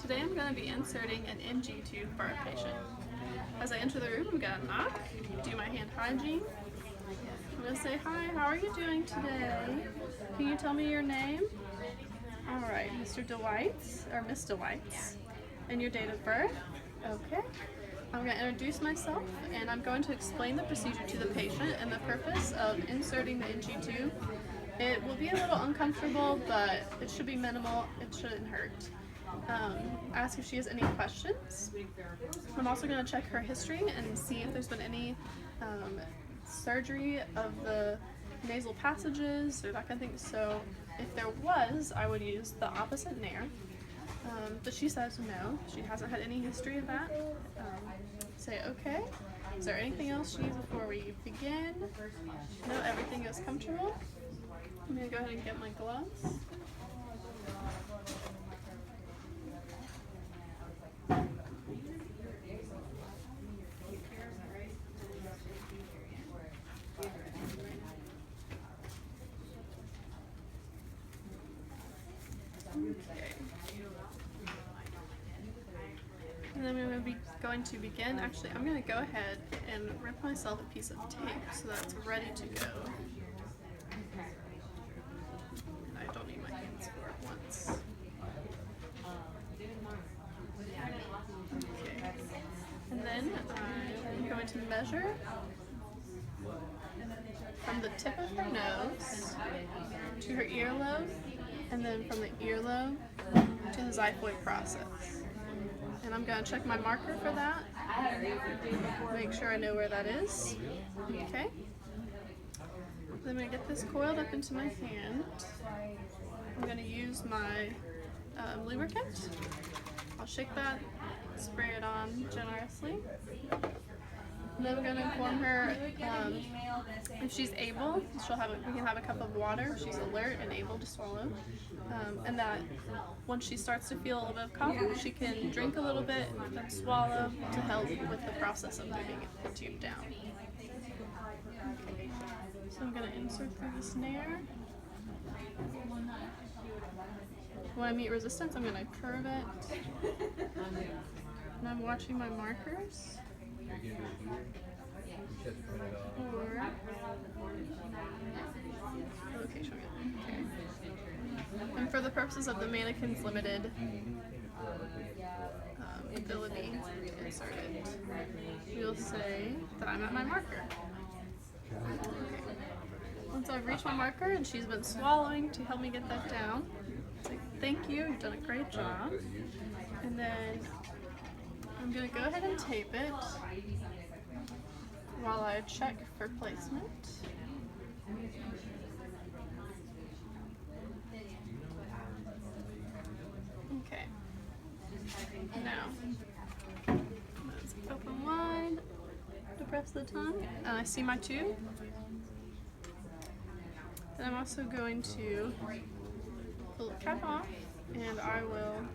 Today I'm going to be inserting an NG tube for our patient. As I enter the room, I'm going to knock, do my hand hygiene. I'm going to say, hi, how are you doing today? Can you tell me your name? Alright, Mr. DeWites, or Miss DeWites. And your date of birth? Okay. I'm going to introduce myself, and I'm going to explain the procedure to the patient and the purpose of inserting the NG tube. It will be a little uncomfortable, but it should be minimal. It shouldn't hurt. Ask if she has any questions. I'm also going to check her history and see if there's been any surgery of the nasal passages or that kind of thing. So if there was, I would use the opposite nair. But she says no, she hasn't had any history of that. Say okay. Is there anything else she needs before we begin? No, everything is comfortable. I'm going to go ahead and get my gloves. Okay. And then I'm going to begin. Actually, I'm going to go ahead and rip myself a piece of tape so that it's ready to go. I don't need my hands for it once. Okay. And then I'm going to measure from the tip of her nose to her earlobe, and then from the earlobe to the xiphoid process. And I'm going to check my marker for that, make sure I know where that is. Okay. Then I'm going to get this coiled up into my hand. I'm going to use my lubricant. I'll shake that, spray it on generously. And then we're going to inform her if she's able, we can have a cup of water if she's alert and able to swallow. And that once she starts to feel a little bit of coughing, she can drink a little bit and swallow to help with the process of moving the tube down. Okay. So I'm going to insert through this nair. When I meet resistance, I'm going to curve it. And I'm watching my markers. Or location. Okay. And for the purposes of the mannequin's limited ability to insert it, we'll say that I'm at my marker. Okay. Once I've reached my marker and she's been swallowing to help me get that down, say thank you, you've done a great job. And then I'm going to go ahead and tape it while I check for placement. Okay. Now, let's open wide, depress the tongue, and I see my tube. Then I'm also going to pull the cap off, and I will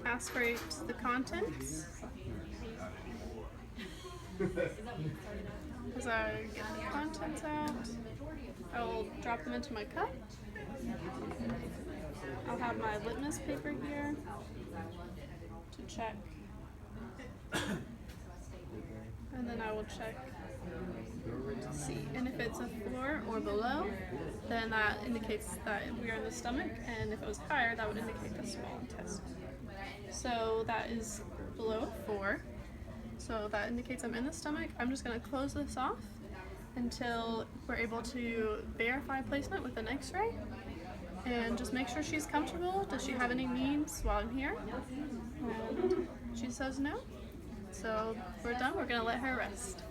aspirate the contents. As I get the contents out, I will drop them into my cup. I'll have my litmus paper here to check. And then I will check to see. And if it's a 4 or below, then that indicates that we are in the stomach, and if it was higher, that would indicate the small intestine. So that is below 4. So that indicates I'm in the stomach. I'm just going to close this off until we're able to verify placement with an x-ray. And just make sure she's comfortable. Does she have any needs while I'm here? And she says no. So we're done. We're going to let her rest.